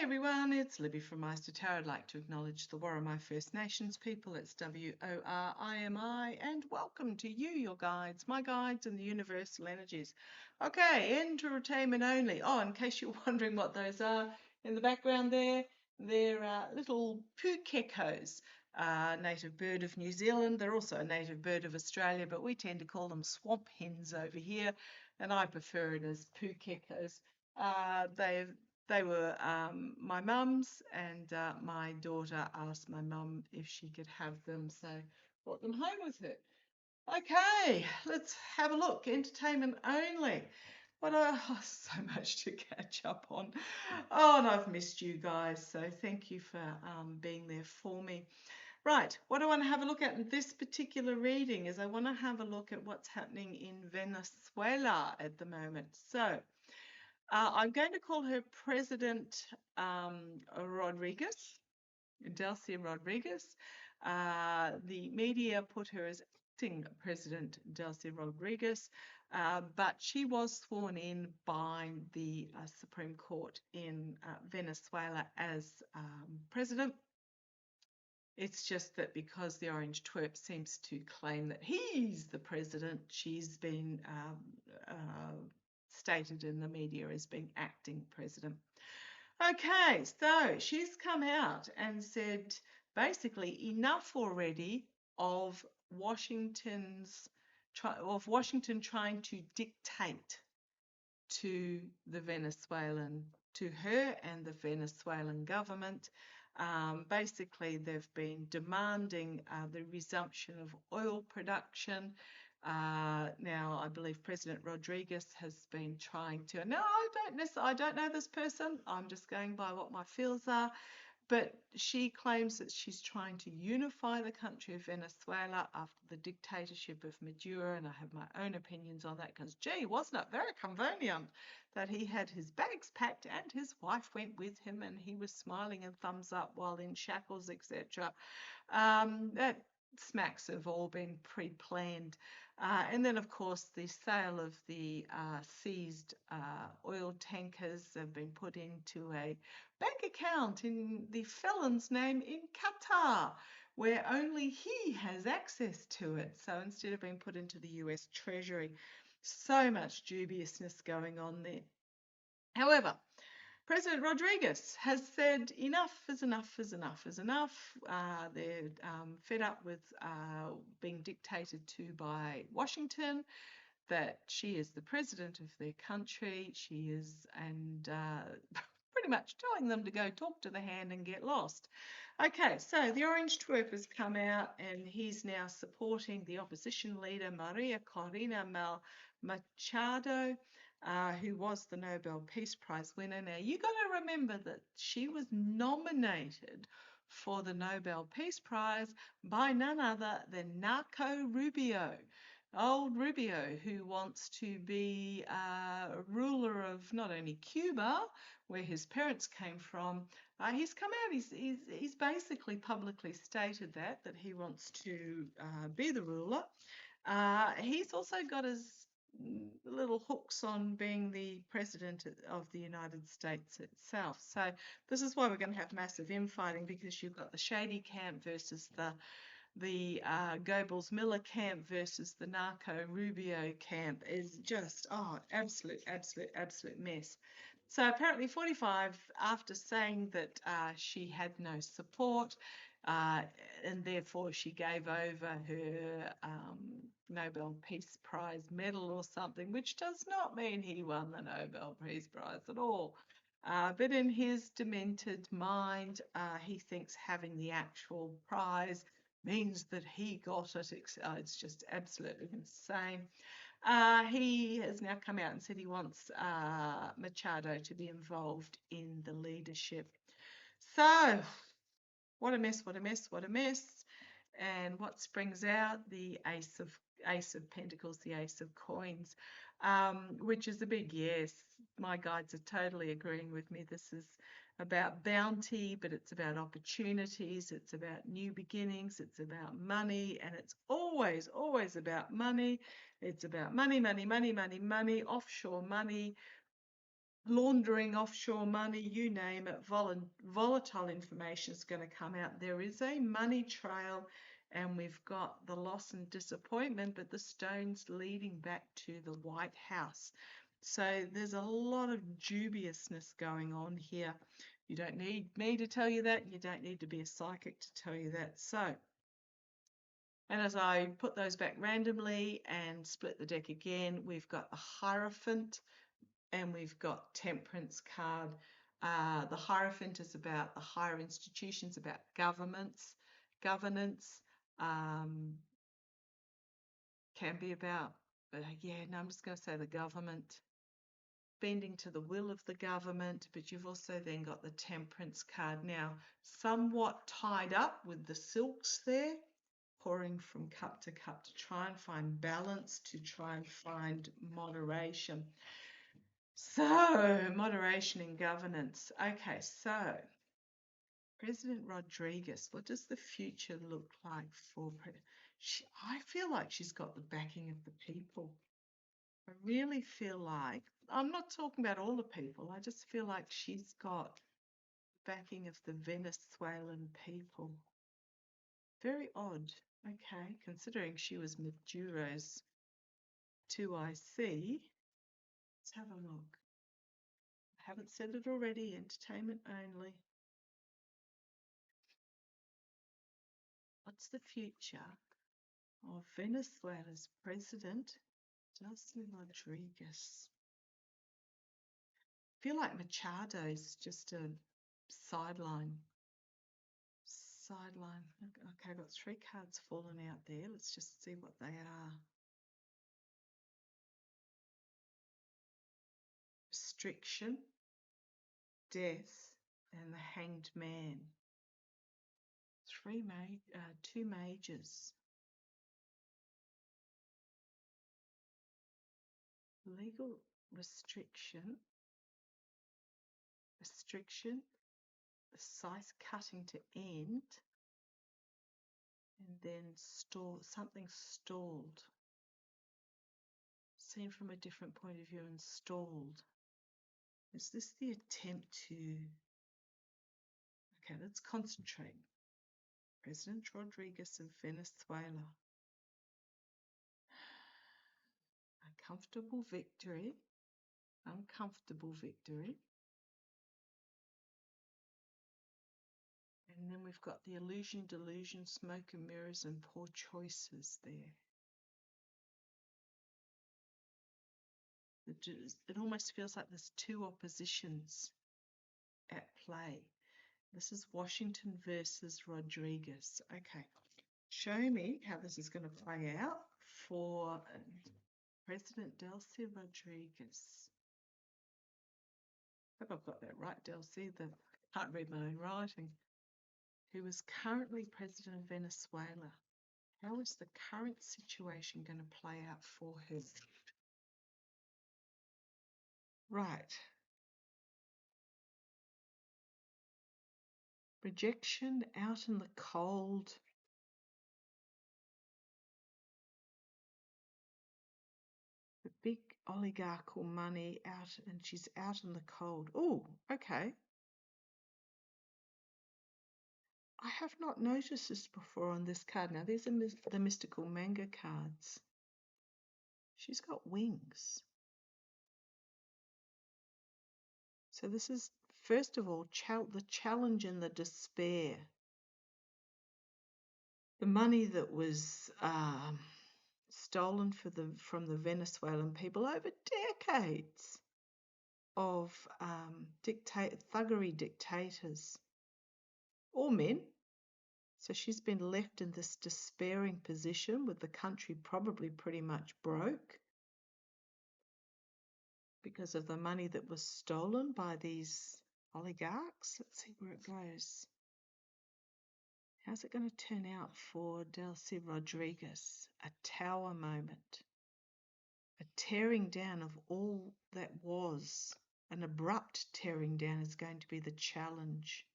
everyone, it's Libby from Maighstirtarot. I'd like to acknowledge the Worimi First Nations people. It's WORIMI, and welcome to you, your guides, my guides, and the universal energies. Okay, entertainment only. Oh, in case you're wondering what those are, in the background there, they're little pukekos, native bird of New Zealand. They're also a native bird of Australia, but we tend to call them swamp hens over here, and I prefer it as pukekos. They were my mum's, and my daughter asked my mum if she could have them, so brought them home with her. Okay, let's have a look. Entertainment only. So much to catch up on. Oh, and I've missed you guys, so thank you for being there for me. Right, what I want to have a look at in this particular reading is I want to have a look at what's happening in Venezuela at the moment. So, I'm going to call her President Rodriguez, Delcy Rodriguez. The media put her as acting President Delcy Rodriguez, but she was sworn in by the Supreme Court in Venezuela as president. It's just that because the Orange Twerp seems to claim that he's the president, she's been stated in the media as being acting president. Okay, so she's come out and said basically enough already of Washington trying to dictate to her and the Venezuelan government. Basically, they've been demanding the resumption of oil production. Now, I believe President Rodriguez has been trying to. No, I don't know this person. I'm just going by what my feels are. But she claims that she's trying to unify the country of Venezuela after the dictatorship of Maduro, and I have my own opinions on that because, gee, wasn't it very convenient that he had his bags packed and his wife went with him and he was smiling and thumbs up while in shackles, etc. That smacks have all been pre-planned. And then, of course, the sale of the seized oil tankers have been put into a bank account in the felon's name in Qatar, where only he has access to it. So instead of being put into the US Treasury, so much dubiousness going on there. However, President Rodriguez has said enough is enough is enough is enough. They're fed up with being dictated to by Washington, that she is the president of their country. She is, and pretty much telling them to go talk to the hand and get lost. Okay, so the Orange Twerp has come out and he's now supporting the opposition leader, Maria Corina Machado, who was the Nobel Peace Prize winner. Now, you got to remember that she was nominated for the Nobel Peace Prize by none other than Marco Rubio. Old Rubio, who wants to be a ruler of not only Cuba, where his parents came from. He's come out, he's basically publicly stated that he wants to be the ruler. He's also got his little hooks on being the president of the United States itself. So this is why we're going to have massive infighting, because you've got the shady camp versus the Goebbels Miller camp versus the Narco Rubio camp. Is just absolute mess. So apparently 45, after saying that she had no support and therefore she gave over her Nobel Peace Prize medal or something, which does not mean he won the Nobel Peace Prize at all. But in his demented mind, he thinks having the actual prize means that he got it. It's just absolutely insane. He has now come out and said he wants Machado to be involved in the leadership. So, what a mess, what a mess, what a mess. And what springs out? The Ace of Pentacles, the Ace of Coins, which is a big yes. My guides are totally agreeing with me. This is about bounty, but it's about opportunities, it's about new beginnings, it's about money, and it's always about money. It's about money, offshore money, laundering offshore money, you name it, volatile information is going to come out. There is a money trail, and we've got the loss and disappointment, but the stones leading back to the White House. So there's a lot of dubiousness going on here. You don't need me to tell you that. You don't need to be a psychic to tell you that. So, and as I put those back randomly and split the deck again, we've got the Hierophant and we've got Temperance card. The Hierophant is about the higher institutions, about governance. Can be about, I'm just going to say the government, bending to the will of the government, but you've also then got the Temperance card. Now, somewhat tied up with the silks there, pouring from cup to cup to try and find balance, to try and find moderation. So, moderation in governance. Okay, so President Rodriguez, what does the future look like for I feel like she's got the backing of the people. I really feel like, I'm not talking about all the people, I just feel like she's got the backing of the Venezuelan people. Very odd. Okay, considering she was Maduro's 2IC. Let's have a look. I haven't said it already, entertainment only. What's the future of Venezuela's president, Delcy Rodriguez? I feel like Machado is just a sideline. Okay, I've got 3 cards fallen out there. Let's just see what they are. Restriction, death, and the Hanged Man. 2 majors. Legal restriction, the scythe cutting to end, and then something stalled. Seen from a different point of view and stalled. Is this the attempt to... Okay, let's concentrate. President Rodriguez of Venezuela. Uncomfortable victory. And then we've got the illusion, delusion, smoke and mirrors, and poor choices there. It almost feels like there's 2 oppositions at play. This is Washington versus Rodriguez. Okay, show me how this is going to play out for President Delcy Rodriguez. I hope I've got that right, Delcy. I can't read my own writing. Who is currently president of Venezuela. How is the current situation going to play out for her? Right. Rejection, out in the cold. The big oligarchical money out, and she's out in the cold. Oh, okay. I have not noticed this before on this card. Now, these are the mystical manga cards. She's got wings. So this is, first of all, the challenge and the despair. The money that was stolen from the Venezuelan people over decades of thuggery dictators, all men. So she's been left in this despairing position with the country probably pretty much broke because of the money that was stolen by these oligarchs. Let's see where it goes. How's it going to turn out for Delcy Rodriguez? A tower moment. A tearing down of all that was. An abrupt tearing down is going to be the challenge.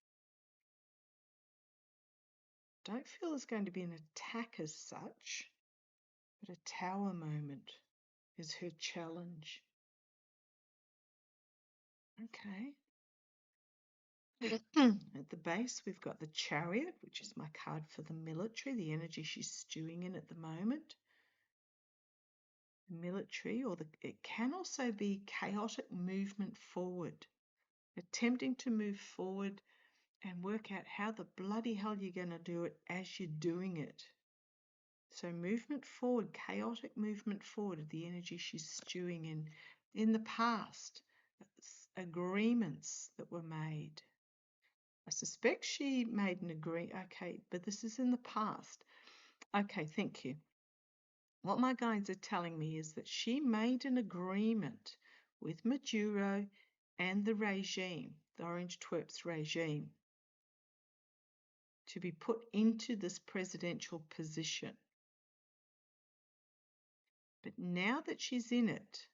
Don't feel there's going to be an attack as such, but a tower moment is her challenge. Okay. At the base, we've got the Chariot, which is my card for the military, the energy she's stewing in at the moment. Military, or it can also be chaotic movement forward, attempting to move forward and work out how the bloody hell you're going to do it as you're doing it. So movement forward, chaotic movement forward, the energy she's stewing in. In the past, agreements that were made. I suspect she made an agreement. Okay, but this is in the past. Okay, thank you. What my guides are telling me is that she made an agreement with Maduro and the regime, the Orange Twerps regime, to be put into this presidential position. But now that she's in it,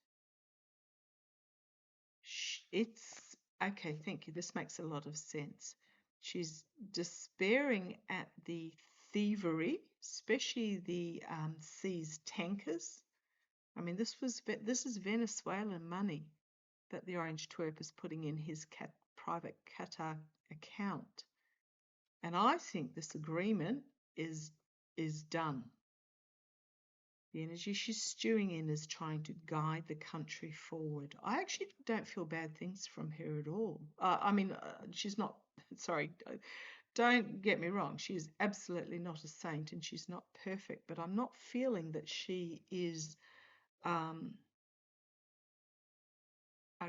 it's okay, thank you. This makes a lot of sense. She's despairing at the thievery, especially the seized tankers. I mean, this is Venezuelan money that the Orange Twerp is putting in his private Qatar account, and I think this agreement is done. The energy she's stewing in is trying to guide the country forward. I actually don't feel bad things from her at all. She's not, sorry, don't get me wrong. She is absolutely not a saint and she's not perfect, but I'm not feeling that she is a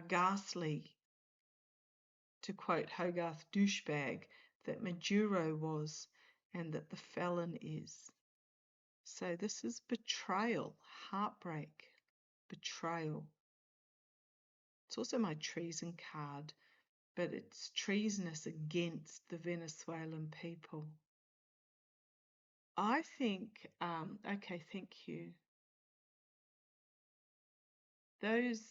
ghastly, to quote Hogarth, douchebag that Maduro was and that the felon is. So this is betrayal, heartbreak, betrayal. It's also my treason card, but it's treasonous against the Venezuelan people. I think, okay, thank you. Those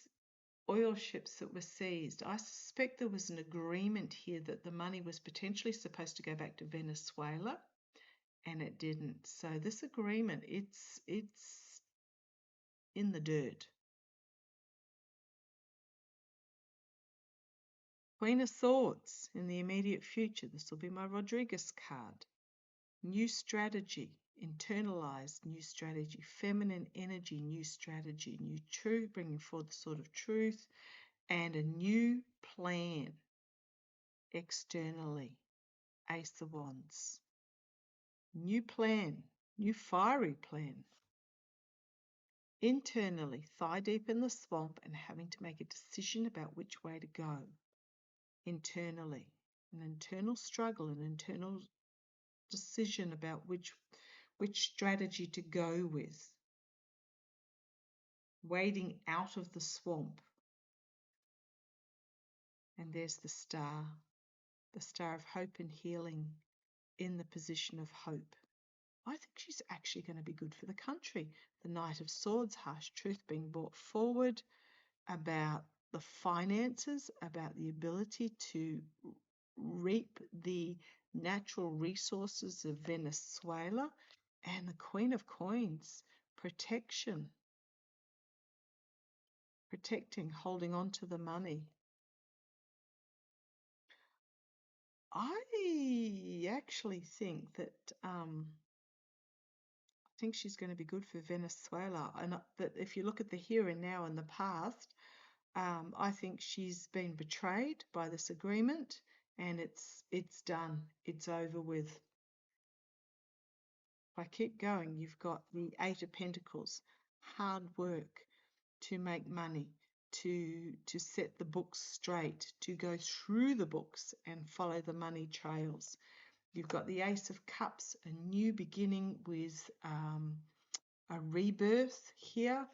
oil ships that were seized, I suspect there was an agreement here that the money was potentially supposed to go back to Venezuela, and it didn't. So this agreement, it's in the dirt. Queen of Swords in the immediate future. This will be my Rodriguez card. New strategy, internalized new strategy, feminine energy, new strategy, new truth, bringing forth the sword of truth, and a new plan externally. Ace of Wands. New plan, new fiery plan. Internally, thigh deep in the swamp and having to make a decision about which way to go. Internally, an internal struggle, an internal decision about which strategy to go with. Wading out of the swamp. And there's the star of hope and healing in the position of hope. I think she's actually going to be good for the country. The Knight of Swords, harsh truth being brought forward about the finances, about the ability to reap the natural resources of Venezuela, and the Queen of Coins, protection, protecting, holding on to the money. I actually think that I think she's going to be good for Venezuela, and that if you look at the here and now and the past, I think she's been betrayed by this agreement, and it's done. It's over with. If I keep going, you've got the Eight of Pentacles, hard work to make money, to set the books straight, to go through the books and follow the money trails. You've got the Ace of Cups, a new beginning with a rebirth here,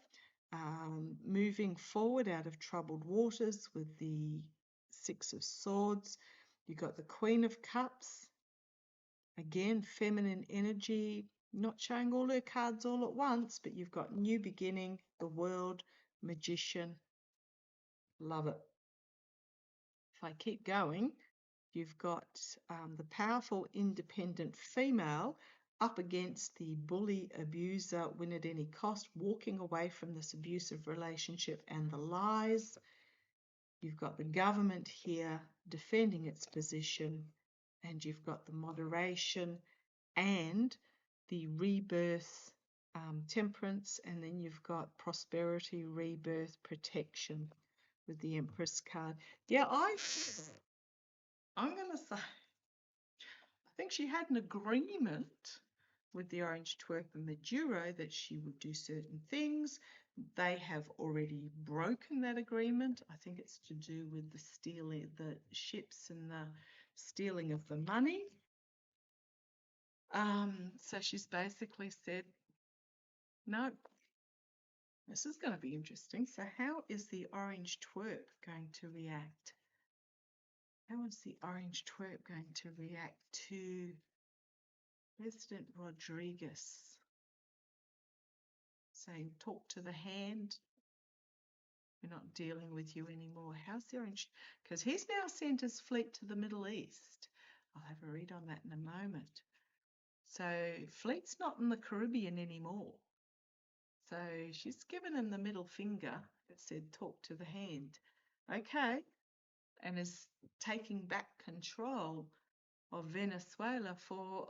moving forward out of troubled waters with the Six of Swords. You've got the Queen of Cups, again, feminine energy, not showing all her cards all at once, but you've got new beginning, the World, Magician. Love it. If I keep going, you've got the powerful, independent female up against the bully, abuser, win at any cost, walking away from this abusive relationship and the lies. You've got the government here defending its position, and you've got the moderation and the rebirth, temperance, and then you've got prosperity, rebirth, protection with the Empress card. Yeah, I'm going to say, I think she had an agreement with the Orange Twerp and Maduro that she would do certain things. They have already broken that agreement. I think it's to do with the stealing the ships and the stealing of the money. So she's basically said, no, this is going to be interesting. So how is the Orange Twerp going to react? How is the Orange Twerp going to react to President Rodriguez saying, talk to the hand, we're not dealing with you anymore? How's the Orange? Because he's now sent his fleet to the Middle East. I'll have a read on that in a moment. So fleet's not in the Caribbean anymore. So she's given him the middle finger and said, talk to the hand. Okay. And is taking back control of Venezuela for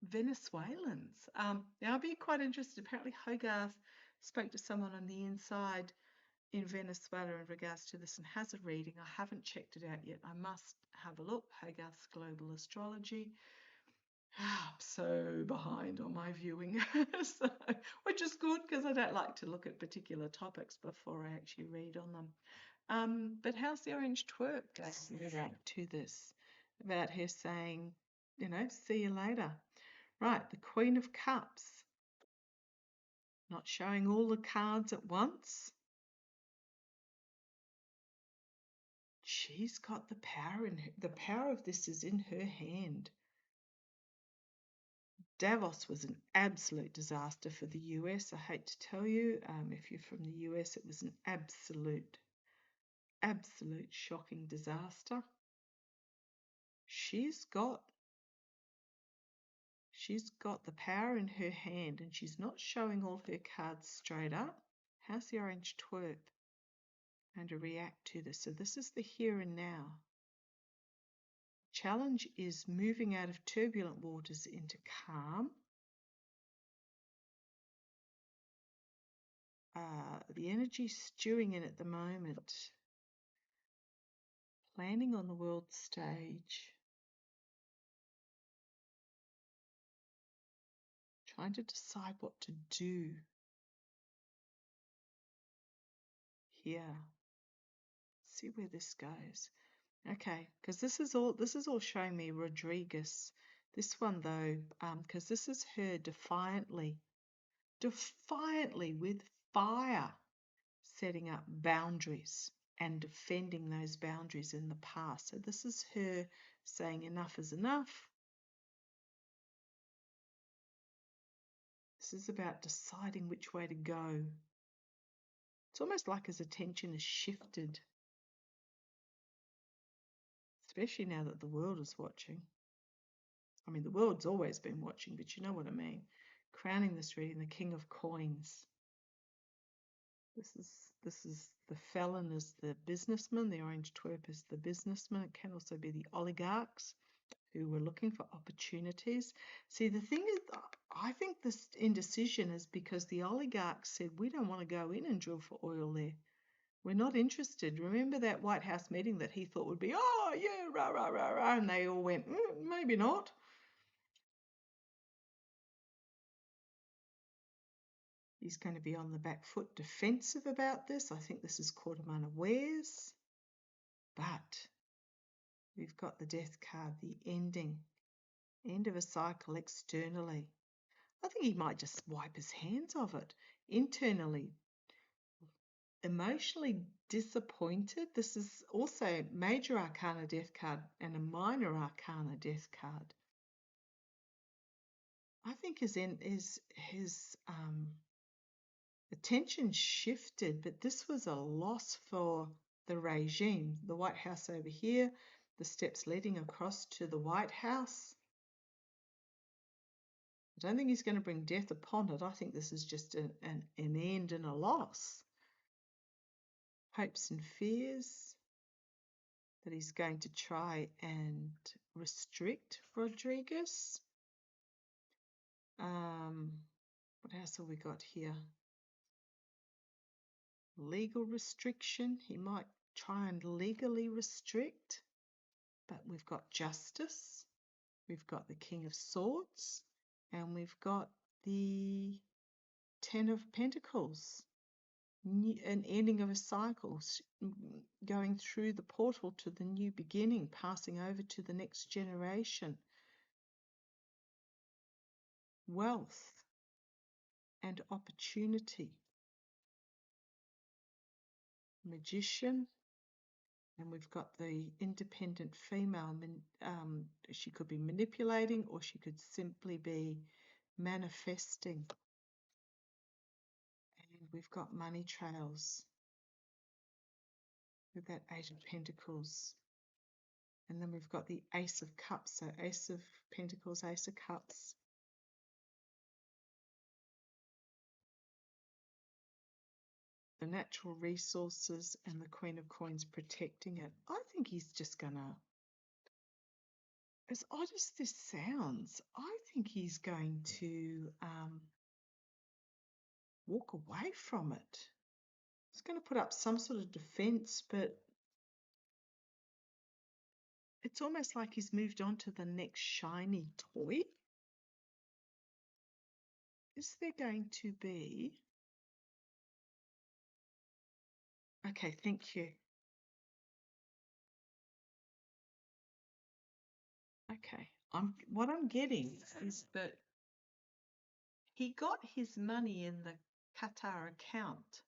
Venezuelans. Now I'd be quite interested. Apparently Hogarth spoke to someone on the inside in Venezuela in regards to this and has a reading. I haven't checked it out yet. I must have a look. Hogarth's Global Astrology. I'm so behind on my viewing, so, which is good because I don't like to look at particular topics before I actually read on them. But how's the Orange Twerp going to react to this? About her saying, you know, see you later. Right, the Queen of Cups. Not showing all the cards at once. She's got the power in her. The power of this is in her hand. Davos was an absolute disaster for the US. I hate to tell you, if you're from the US, it was an absolute shocking disaster. She's got the power in her hand, and she's not showing all her cards straight up. How's the Orange Twerp going to react to this? So this is the here and now. Challenge is moving out of turbulent waters into calm. The energy stewing in at the moment. Planning on the world stage. Trying to decide what to do here. See where this goes. Okay, because this is all showing me Rodriguez. This one though, because this is her defiantly with fire, setting up boundaries and defending those boundaries in the past. So this is her saying enough is enough. This is about deciding which way to go. It's almost like his attention is shifted, especially now that the world is watching. I mean, the world's always been watching, but you know what I mean. Crowning this reading, the King of Coins. This is the felon is the businessman, the Orange Twerp is the businessman. It can also be the oligarchs who were looking for opportunities. See, the thing is, I think this indecision is because the oligarchs said, we don't want to go in and drill for oil there. We're not interested. Remember that White House meeting that he thought would be, oh, yeah, rah, rah, rah, rah, and they all went, maybe not. He's going to be on the back foot defensive about this. I think this is caught him unawares. But we've got the Death card, the end of a cycle externally. I think he might just wipe his hands of it. Internally, emotionally disappointed. This is also major arcana Death card and a minor arcana Death card. I think his attention shifted, but this was a loss for the regime. The White House over here, the steps leading across to the White House. I don't think he's going to bring death upon it. I think this is just an end and a loss. hopes and fears that he's going to try and restrict Rodriguez. What else have we got here? Legal restriction. He might try and legally restrict, but we've got justice. We've got the King of Swords, and we've got the Ten of Pentacles. An ending of a cycle, going through the portal to the new beginning, passing over to the next generation. Wealth and opportunity. Magician, and we've got the independent female. She could be manipulating, or she could simply be manifesting. And we've got money trails with that Eight of Pentacles. And then we've got the Ace of Cups, so Ace of Pentacles, Ace of Cups. The natural resources and the Queen of Coins protecting it. I think he's just gonna, as odd as this sounds, I think he's going to walk away from it. He's going to put up some sort of defense, but it's almost like he's moved on to the next shiny toy. Is there going to be... Okay, thank you. Okay, what I'm getting is that he got his money in the Qatar account,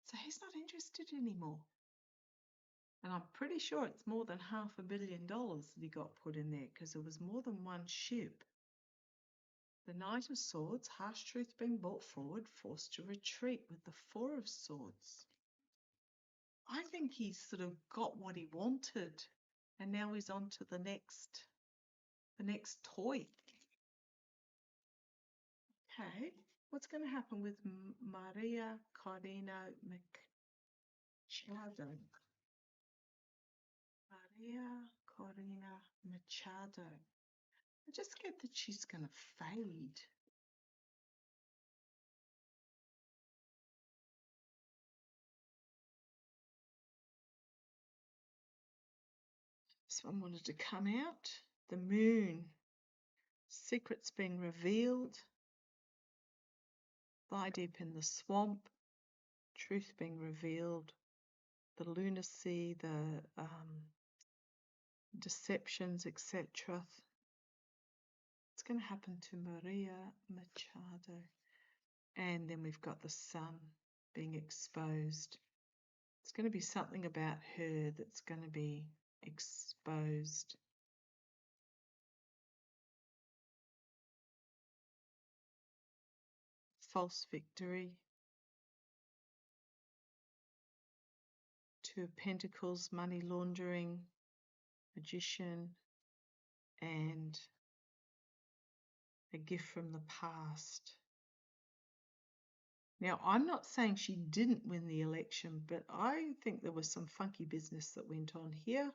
so he's not interested anymore. And I'm pretty sure it's more than $500 million that he got put in there, because there was more than one ship. The Knight of Swords, harsh truth being brought forward, forced to retreat with the Four of Swords. I think he's sort of got what he wanted, and now he's on to the next toy. Okay, what's going to happen with Maria Corina Machado? Maria Corina Machado. I just get that she's going to fade. This one wanted to come out. The Moon. Secrets being revealed. Thigh deep in the swamp. Truth being revealed. The lunacy, the deceptions, etc. What's going to happen to Maria Machado? And then we've got the Sun being exposed. It's going to be something about her that's going to be exposed. False victory. Two of Pentacles, money laundering, Magician, and a gift from the past. Now, I'm not saying she didn't win the election, but I think there was some funky business that went on here.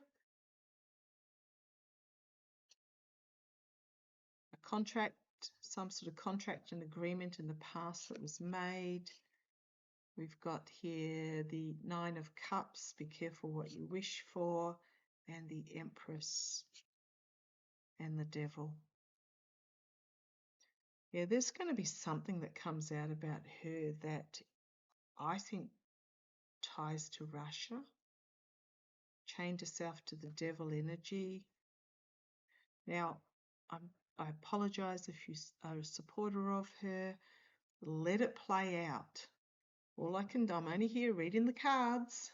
A contract, some sort of contract and agreement in the past that was made. We've got here the Nine of Cups, be careful what you wish for, and the Empress and the Devil. Yeah, there's going to be something that comes out about her that I think ties to Russia. Chained herself to the devil energy. Now, I apologize if you are a supporter of her. Let it play out. All I can do, I'm only here reading the cards.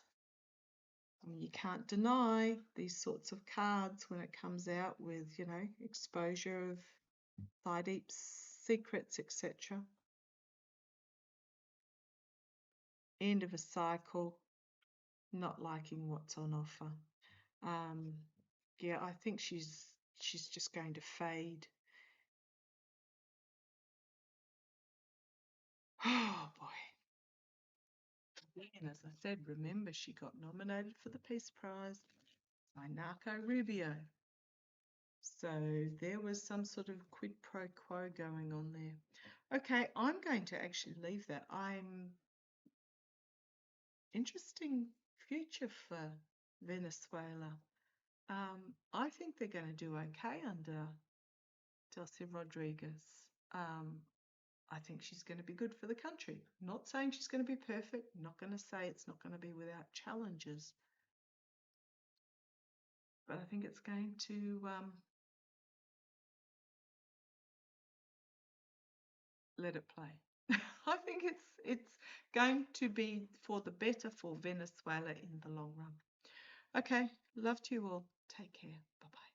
I mean, you can't deny these sorts of cards when it comes out with, you know, exposure of thigh deep secrets, etc. End of a cycle, not liking what's on offer. Yeah, I think she's just going to fade. Oh boy. again, as I said, remember she got nominated for the Peace Prize by Narco Rubio. So there was some sort of quid pro quo going on there. Okay, I'm going to actually leave that. Interesting future for Venezuela. I think they're going to do okay under Delcy Rodriguez. I think she's going to be good for the country. Not saying she's going to be perfect. Not going to say it's not going to be without challenges. But I think it's going to let it play. I think it's going to be for the better for Venezuela in the long run. Okay, love to you all. Take care. Bye-bye.